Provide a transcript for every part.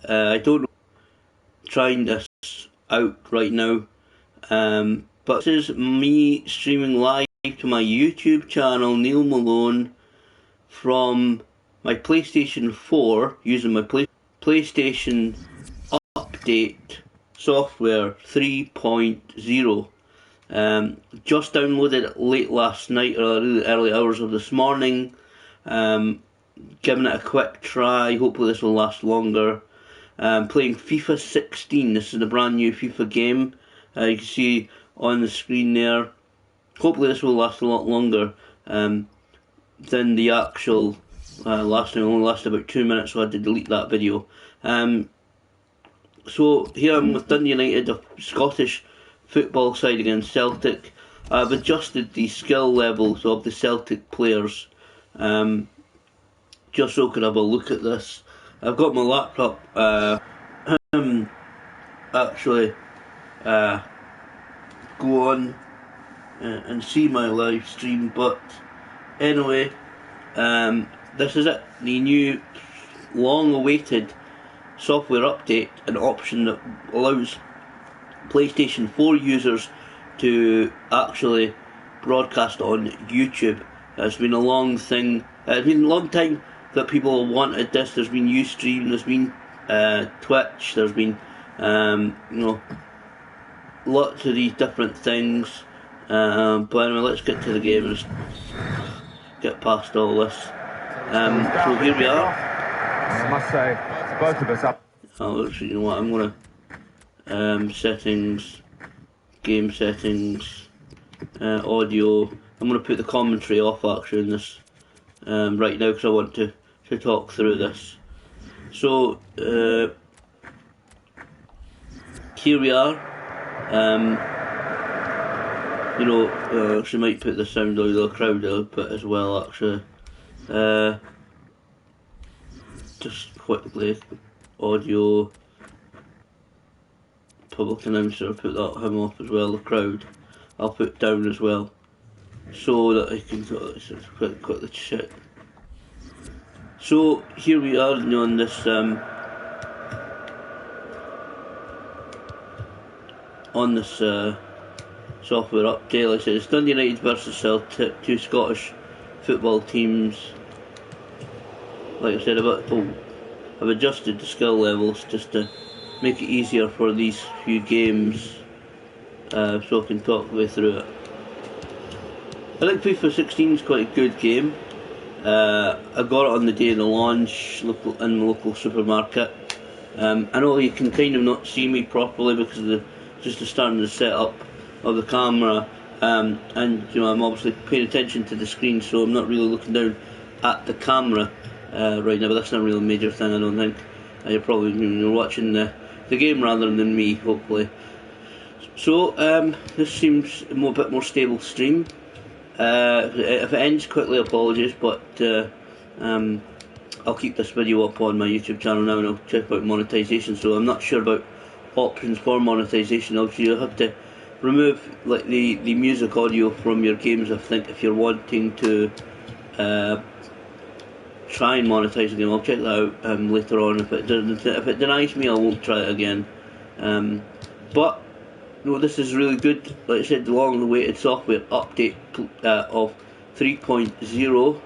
I don't know trying this out right now, but this is me streaming live to my YouTube channel, Neil Malone, from my PlayStation 4 using my PlayStation Update software 3.0. Just downloaded it late last night or really early hours of this morning. Giving it a quick try. Hopefully this will last longer. Playing FIFA 16. This is a brand new FIFA game. You can see on the screen there. Hopefully this will last a lot longer than the actual last one. It only lasted about 2 minutes, so I had to delete that video. So here I'm with Dundee United, a Scottish football side against Celtic. I've adjusted the skill levels of the Celtic players just so I could have a look at this. I've got my laptop actually go on and see my live stream, but anyway, this is it, the new long awaited software update, an option that allows PlayStation 4 users to actually broadcast on YouTube. It's been a long thing, it's been a long time that people have wanted this. There's been Ustream, there's been Twitch, there's been lots of these different things, but anyway, let's get to the game and get past all this. So here we are. I must say, both of us up. Oh, actually, you know what, I'm gonna settings, game settings, audio. I'm gonna put the commentary off actually in this right now because I want to talk through this. So here we are. Actually might put the sound of the crowd a bit as well actually. Just quickly, audio, public announcer, put him off as well, the crowd I'll put down as well, so that I can quickly check. So here we are on this software update. Like I said, it's Dundee United versus Celtic, two Scottish football teams. Like I said, I've adjusted the skill levels just to make it easier for these few games, so I can talk way through it. I think FIFA 16 is quite a good game. I got it on the day of the launch in the local supermarket. I know you can kind of not see me properly because of just the starting the setup of the camera, and I'm obviously paying attention to the screen, so I'm not really looking down at the camera right now. But that's not a really major thing, I don't think. You're probably watching the game rather than me, hopefully. So this seems a bit more stable stream. If it ends quickly, apologies, but I'll keep this video up on my YouTube channel now and I'll check out monetization. So I'm not sure about options for monetization. Obviously you'll have to remove like the music audio from your games, I think, if you're wanting to try and monetize the game. I'll check that out later on. If it denies me, I won't try it again. But no, this is really good. Like I said, the long-awaited software update of 3.0.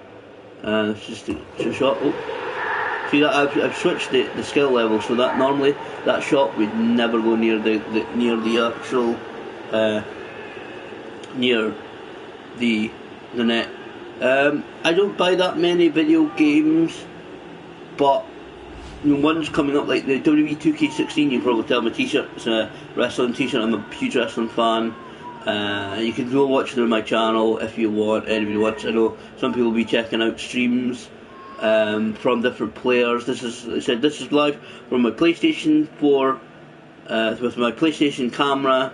It's just a shot. Oh, see that I've switched the skill level, so that normally that shot would never go near the actual near the net. I don't buy that many video games, but one's coming up like the WWE 2K16. You can probably tell my t-shirt, it's a wrestling t-shirt. I'm a huge wrestling fan. You can go watch it on my channel if you want. Anybody wants. I know some people will be checking out streams from different players. This is live from my PlayStation 4 with my PlayStation camera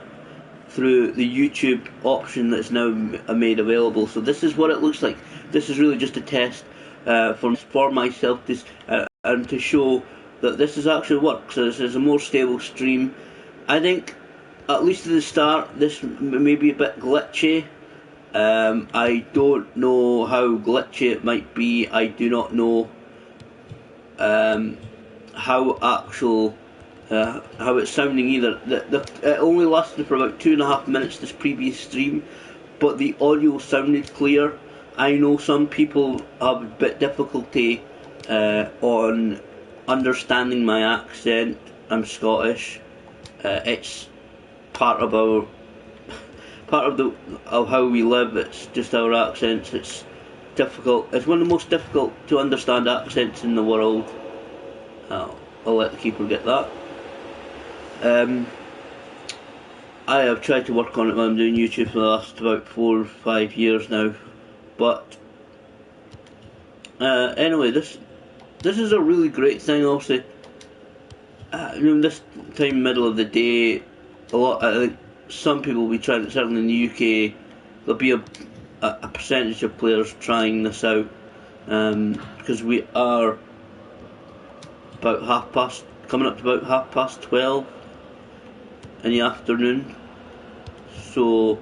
through the YouTube option that's now made available. So this is what it looks like. This is really just a test for myself and to show that this is actually works. So this is a more stable stream. I think, at least at the start, this may be a bit glitchy. I don't know how glitchy it might be. I do not know how it's sounding either. It only lasted for about 2.5 minutes, this previous stream, but the audio sounded clear. I know some people have a bit difficulty on understanding my accent. I'm Scottish. It's part of how we live. It's just our accents. It's difficult. It's one of the most difficult to understand accents in the world. I'll let the keeper get that. I have tried to work on it when I'm doing YouTube for the last about 4 or 5 years now, but anyway, this is a really great thing. Obviously, this time, middle of the day, I think some people will be trying. Certainly in the UK, there'll be a percentage of players trying this out, because we are coming up to about 12:30 in the afternoon. So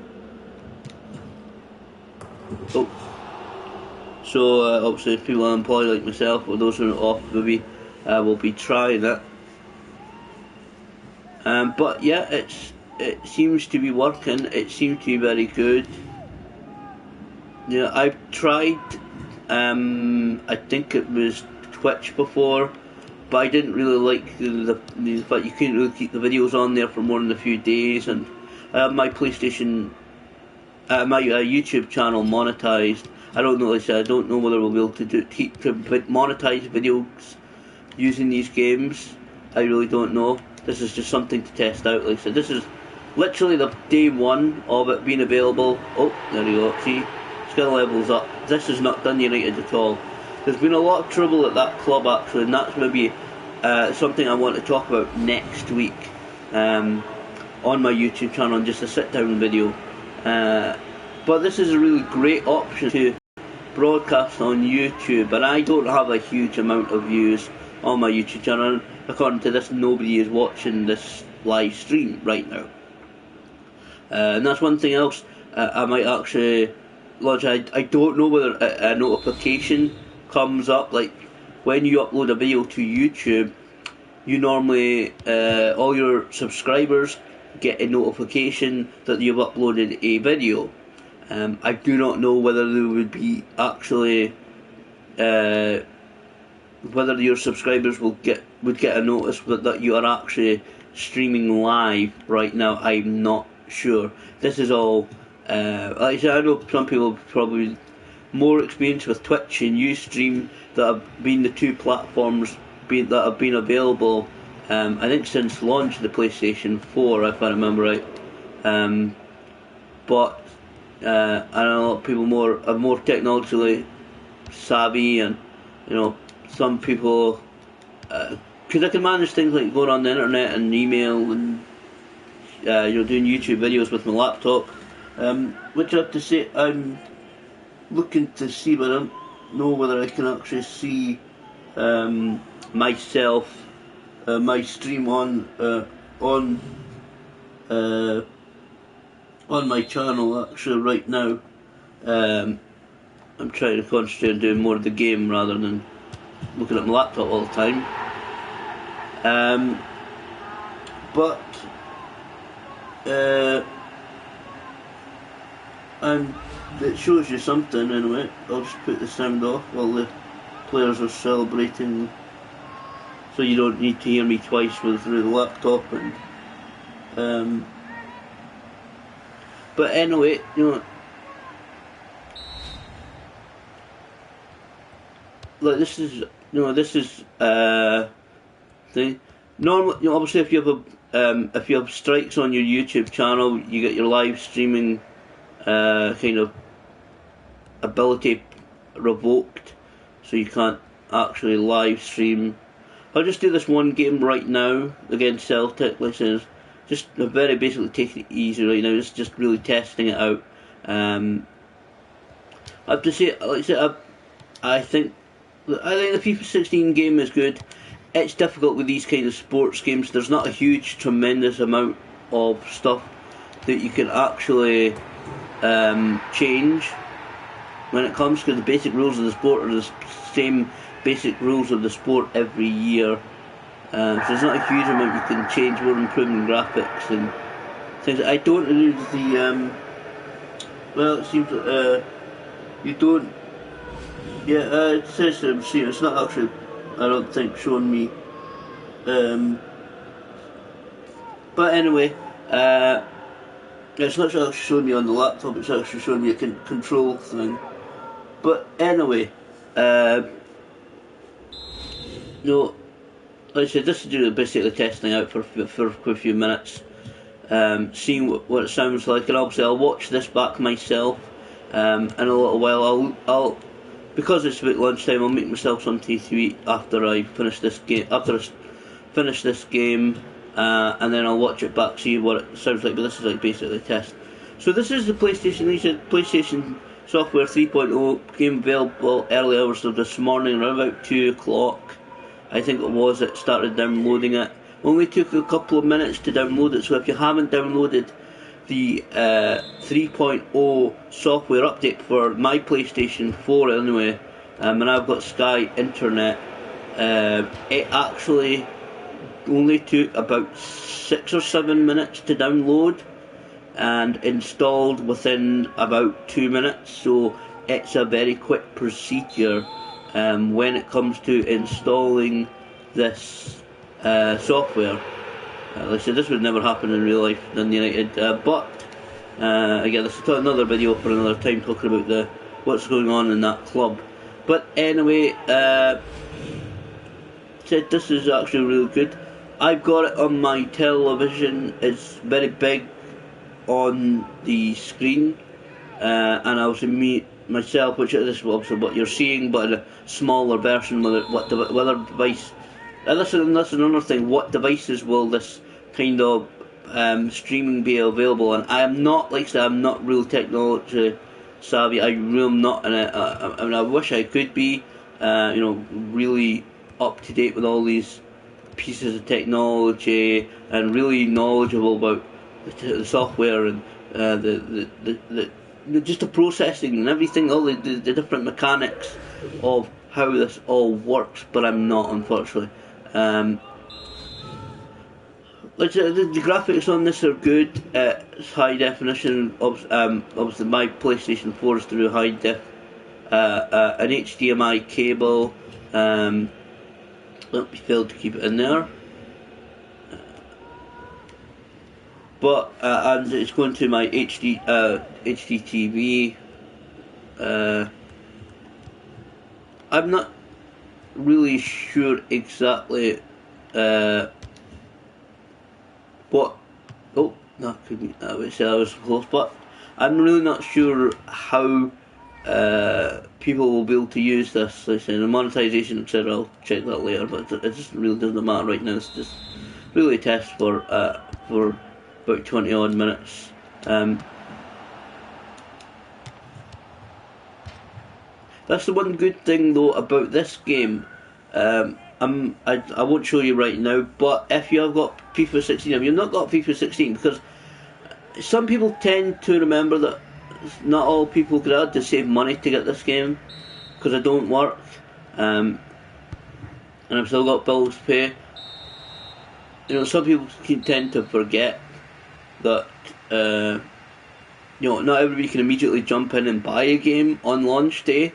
obviously people unemployed like myself, or those who are off, maybe will be trying it. But yeah, it seems to be working. It seems to be very good. Yeah, I've tried. I think it was Twitch before, but I didn't really like the fact you couldn't really keep the videos on there for more than a few days, and I have my PlayStation, my YouTube channel monetized. I don't know. Like I said, I don't know whether we'll be able to monetize videos using these games. I really don't know. This is just something to test out. Like I said, this is literally the day one of it being available. Oh, there you go. See, skill levels up. This is not done United at all. There's been a lot of trouble at that club actually, and that's maybe something I want to talk about next week on my YouTube channel, and just a sit-down video. But this is a really great option to broadcast on YouTube, and I don't have a huge amount of views on my YouTube channel. According to this, nobody is watching this live stream right now. And that's one thing else I might actually launch. I don't know whether a notification comes up, like when you upload a video to YouTube, you normally, all your subscribers get a notification that you've uploaded a video. I do not know whether there would be actually, whether your subscribers would get a notice that you are actually streaming live right now. I'm not sure. This is all, like I said, I know some people have probably more experience with Twitch and Ustream that have been the two platforms that have been available, I think since launch of the PlayStation 4, if I remember right. But I know a lot of people are more technologically savvy, and some people, because I can manage things like going on the internet and email and doing YouTube videos with my laptop, which I have to say I'm looking to see, but I don't know whether I can actually see myself, my stream on my channel actually right now. I'm trying to concentrate on doing more of the game rather than looking at my laptop all the time. But and it shows you something anyway. I'll just put the sound off while the players are celebrating, so you don't need to hear me twice through the laptop. And but anyway, like this is thing. Normally, obviously, if you have strikes on your YouTube channel, you get your live streaming kind of ability revoked, so you can't actually live stream. I'll just do this one game right now against Celtic. This is just very basically taking it easy right now. It's just really testing it out. I have to say, like I said, I think the FIFA 16 game is good. It's difficult with these kind of sports games. There's not a huge, tremendous amount of stuff that you can actually change when it comes, because the basic rules of the sport are the same basic rules of the sport every year. So there's not a huge amount you can change. We're improving graphics and things. I don't use the well, it seems you don't. Yeah, it says that I'm seeing. It's not actually, I don't think, showing me. But anyway, it's not actually showing me on the laptop. It's actually showing me a control thing. But anyway, no, like I said, this is basically testing out for a few minutes, seeing what it sounds like, and obviously I'll watch this back myself in a little while. I'll because it's about lunchtime, I'll make myself some tea to eat after I finish this game. And then I'll watch it back, see what it sounds like. But this is like basically a test. So this is the PlayStation. These are PlayStation Software 3.0 game available early hours of this morning, around about 2 o'clock. I think it was. It started downloading it. Only took a couple of minutes to download it. So if you haven't downloaded the 3.0 software update for my PlayStation 4 anyway, and I've got Sky Internet, it actually only took about 6 or 7 minutes to download and installed within about 2 minutes, so it's a very quick procedure when it comes to installing this software. Like I said, this would never happen in real life in United, but again, this is another video for another time, talking about what's going on in that club. But anyway, said this is actually really good. I've got it on my television. It's very big on the screen, and I was myself, which is this obviously what you're seeing, but in a smaller version. Whether device. That's another thing. What devices will this kind of streaming be available on? I am not, like I said, I'm not real technology savvy. I really am not, and I mean, I wish I could be, really up to date with all these pieces of technology and really knowledgeable about the software and just the processing and everything, all the different mechanics of how this all works. But I'm not, unfortunately. The graphics on this are good. It's high definition. Obviously, my PlayStation 4 is through high def. An HDMI cable. We failed to keep it in there. But and it's going to my HD TV. I'm not really sure exactly what. Oh, that could be. I would say I was close, but I'm really not sure how people will be able to use this. Like I said, the monetization, etc. I'll check that later, but it just really doesn't matter right now. It's just really a test for about 20 odd minutes. That's the one good thing though about this game. I won't show you right now, but if you have got FIFA 16, if you've not got FIFA 16, because some people tend to remember that not all people could have to save money to get this game, because it don't work, and I've still got bills to pay. Some people can tend to forget that not everybody can immediately jump in and buy a game on launch day.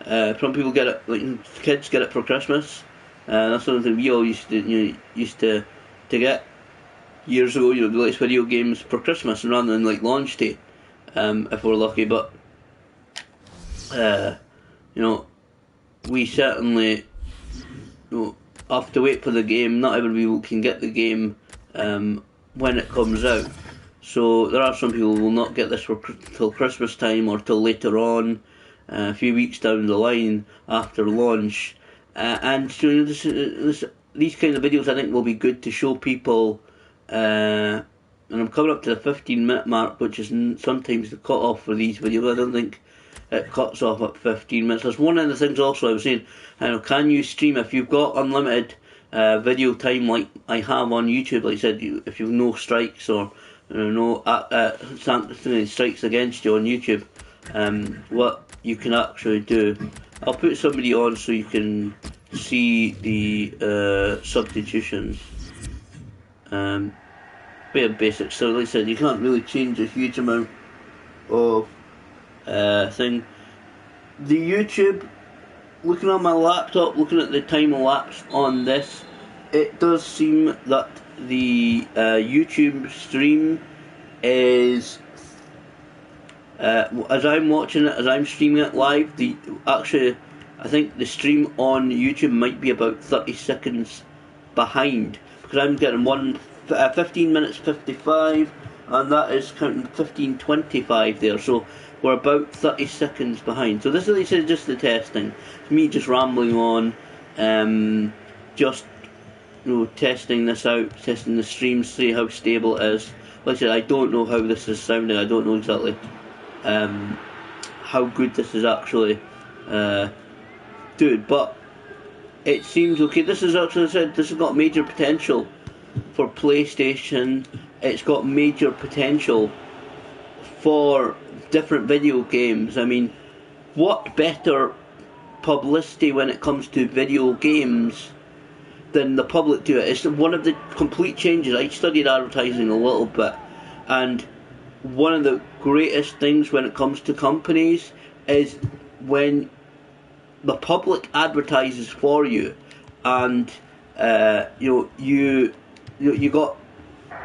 Some people get it, like kids get it for Christmas. That's something we all used to get years ago. The latest video games for Christmas rather than like launch day, if we're lucky. But we certainly have to wait for the game. Not everybody can get the game when it comes out. So there are some people who will not get this till Christmas time or till later on, a few weeks down the line after launch. And so these kind of videos I think will be good to show people. And I'm coming up to the 15-minute mark, which is sometimes the cut-off for these videos. I don't think it cuts off at 15 minutes. That's one of the things also I was saying. Can you stream if you've got unlimited video time like I have on YouTube? Like I said, if you've no strikes or no strikes against you on YouTube, what you can actually do. I'll put somebody on so you can see the substitutions. Bare basic. So like I said, you can't really change a huge amount of thing. The YouTube, looking on my laptop, looking at the time elapsed on this, it does seem that the YouTube stream is, as I'm watching it, as I'm streaming it live, I think the stream on YouTube might be about 30 seconds behind, because I'm getting 15 minutes 55, and that is counting 15:25 there, so we're about 30 seconds behind. So this is just the testing. It's me just rambling on, just testing this out, testing the stream, see how stable it is. Like I said, I don't know how this is sounding. I don't know exactly how good this is actually doing, but it seems okay. This is actually said this has got major potential for PlayStation. It's got major potential for different video games. I mean, what better publicity when it comes to video games than the public do it? It's one of the complete changes. I studied advertising a little bit, and one of the greatest things when it comes to companies is when the public advertises for you, and you got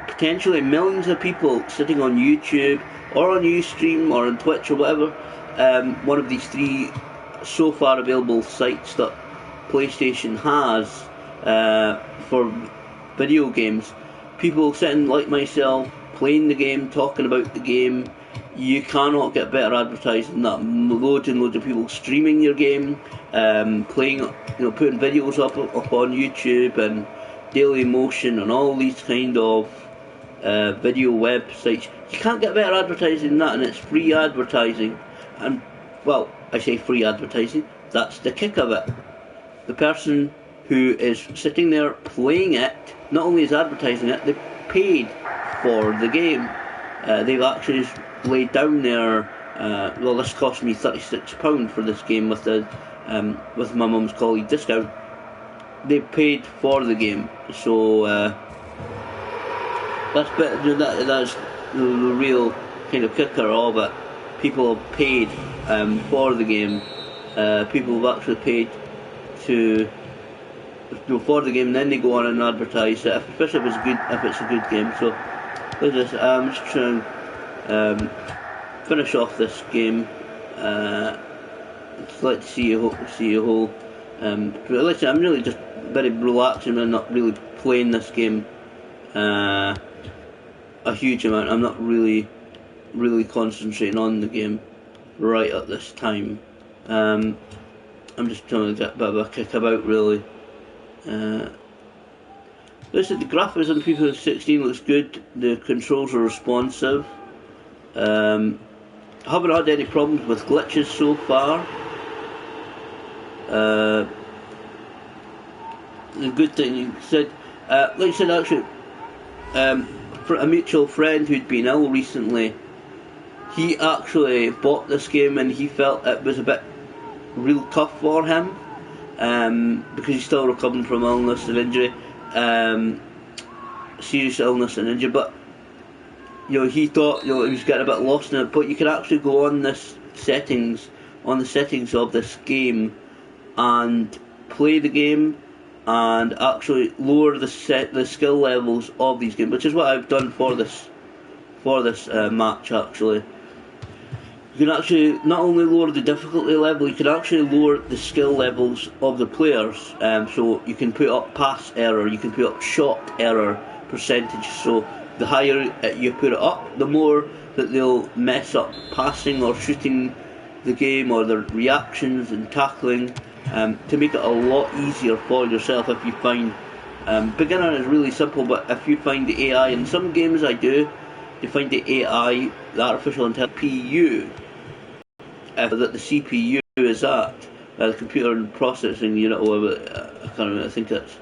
potentially millions of people sitting on YouTube or on Ustream or on Twitch or whatever, one of these three so far available sites that PlayStation has for video games. People sitting like myself, playing the game, talking about the game. You cannot get better advertising than that. Loads and loads of people streaming your game, playing, putting videos up on YouTube and Daily Motion and all these kind of video websites. You can't get better advertising than that, and it's free advertising. And, well, I say free advertising, that's the kick of it. The person who is sitting there playing it, not only is advertising it, they paid for the game. They've actually laid down their, well, this cost me £36 for this game with my mum's colleague discount. They paid for the game, so that's the real kind of kicker of it. People have paid for the game. People have actually paid for the game, and then they go on and advertise it, especially if it's a good game. So look at this. I'm just trying to finish off this game. Just like to see a whole. Listen, I'm really just very relaxing and not really playing this game a huge amount. I'm not really concentrating on the game right at this time. I'm just trying to get a bit of a kick about, really. Listen, the graphics on FIFA 16 looks good. The controls are responsive. I haven't had any problems with glitches so far. The good thing you said, like I said, actually, for a mutual friend who'd been ill recently, he actually bought this game and he felt it was a bit real tough for him, because he's still recovering from illness and injury, serious illness and injury. But he thought he was getting a bit lost in it. But you can actually go on the settings of this game and play the game and actually lower the skill levels of these games, which is what I've done for this match. Actually, you can actually not only lower the difficulty level, you can actually lower the skill levels of the players. So you can put up pass error, you can put up shot error percentage. So the higher you put it up, the more that they'll mess up passing or shooting the game, or their reactions and tackling, to make it a lot easier for yourself. If you find beginner is really simple, but if you find the AI, in some games I do, you find the AI, the artificial intelligence CPU, that the CPU is at, the computer processing unit, or whatever, I can't remember, I think that's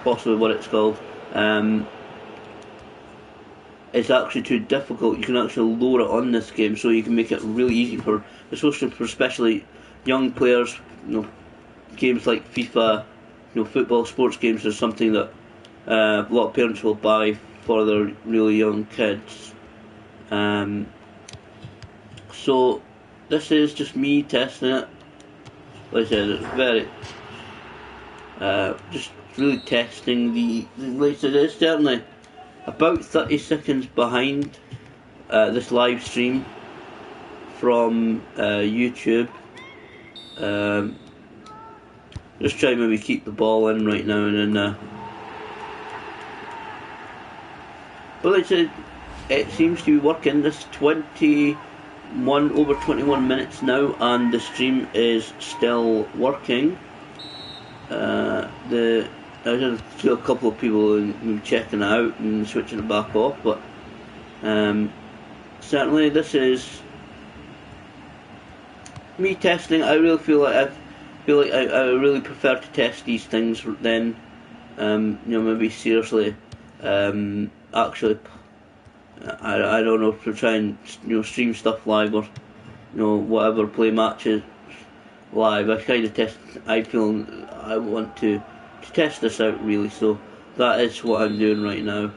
possibly what it's called, it's actually too difficult. You can actually lower it on this game, so you can make it really easy especially for especially young players. Games like FIFA football sports games are something that a lot of parents will buy for their really young kids. So this is just me testing it. Like I said, it's very just really testing the. Like I said, it's certainly about 30 seconds behind this live stream from YouTube. Just try maybe keep the ball in right now and then. But like I said, it seems to be working. This over 21 minutes now, and the stream is still working. I just see a couple of people checking it out and switching it back off, but certainly this is me testing. I really feel like I really prefer to test these things then, maybe seriously, actually, I don't know, to try and stream stuff live or whatever, play matches live. I kind of test. I feel I want to test this out really, so that is what I'm doing right now.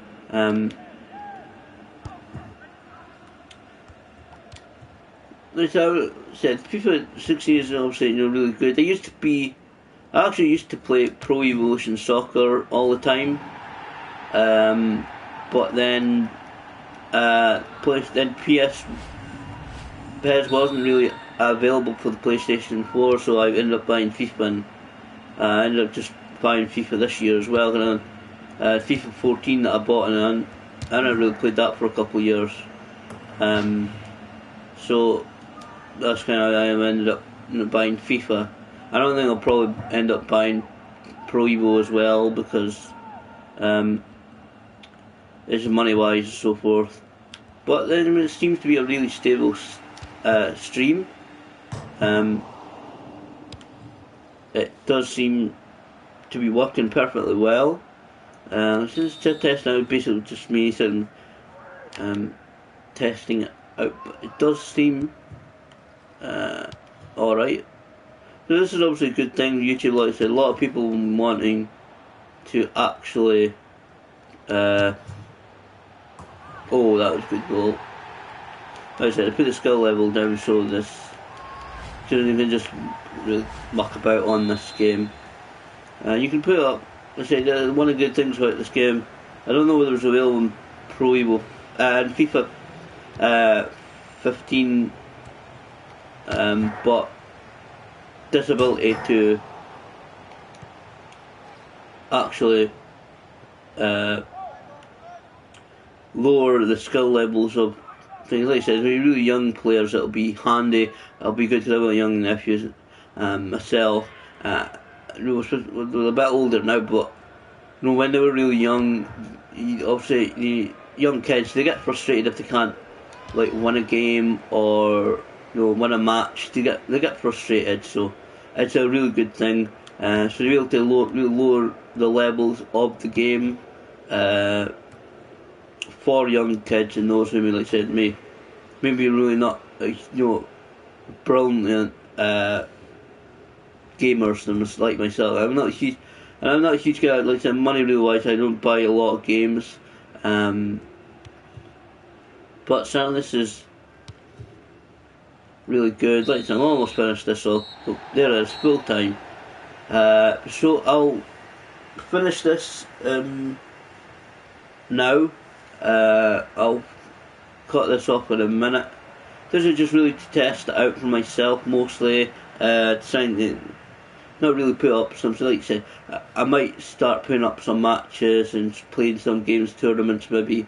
Like I said, FIFA 16 is obviously really good. I actually used to play Pro Evolution Soccer all the time, but then PES wasn't really available for the PlayStation 4, so I ended up buying FIFA, and I ended up just buying FIFA this year as well. And FIFA 14 that I bought, and I haven't really played that for a couple of years. So that's kind of how I ended up buying FIFA. I don't think I'll probably end up buying Pro Evo as well, because it's money wise and so forth. But then it seems to be a really stable stream. It does seem to be working perfectly well. Just to test now, basically just me sitting testing it out, but it does seem alright. So this is obviously a good thing. YouTube, like I said, a lot of people wanting to actually oh, that was a good goal. Like I said, I put the skill level down so you can just really muck about on this game. You can put it up. Like I said, one of the good things about this game, I don't know whether it's available in Pro Evo and FIFA 15, but this ability to actually lower the skill levels of things. Like I said, for really young players, it'll be handy. It'll be good to have a young nephews, myself. We're a bit older now, but when they were really young, obviously the young kids, they get frustrated if they can't win a game or win a match. They get frustrated, so it's a really good thing. So to be able to lower the levels of the game for young kids and those who, like I said, maybe really not brilliant gamers like myself. I'm not a huge guy. Like I said, money really wise, I don't buy a lot of games, but certainly this is really good. Like I said, I'm almost finished this, so there it is, full time. So I'll finish this now. I'll cut this off in a minute. This is just really to test it out for myself, mostly. Trying to not really put up something. Like I said, I might start putting up some matches and playing some games, tournaments maybe,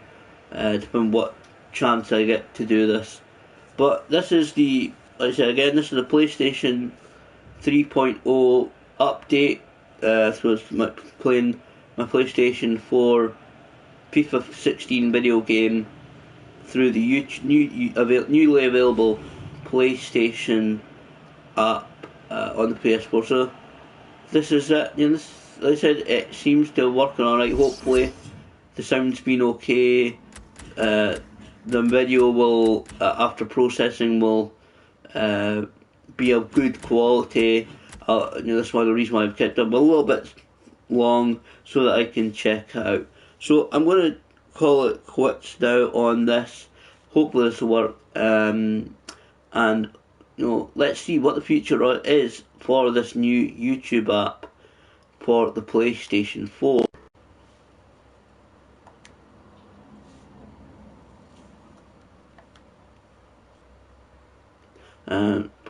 depending on what chance I get to do this. But this is like I said again, this is the PlayStation 3.0 update. So it's playing my PlayStation 4 FIFA 16 video game through the newly available PlayStation app on the PS4. So this is it. Like I said, it seems to be working alright. Hopefully the sound's been okay. The video will, after processing, will be of good quality. That's one of the reasons why I've kept up a little bit long so that I can check it out. So I'm going to call it quits now on this. Hopefully this will work. And let's see what the future is for this new YouTube app for the PlayStation 4.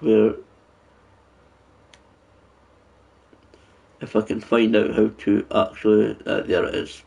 Where, if I can find out how to actually, there it is.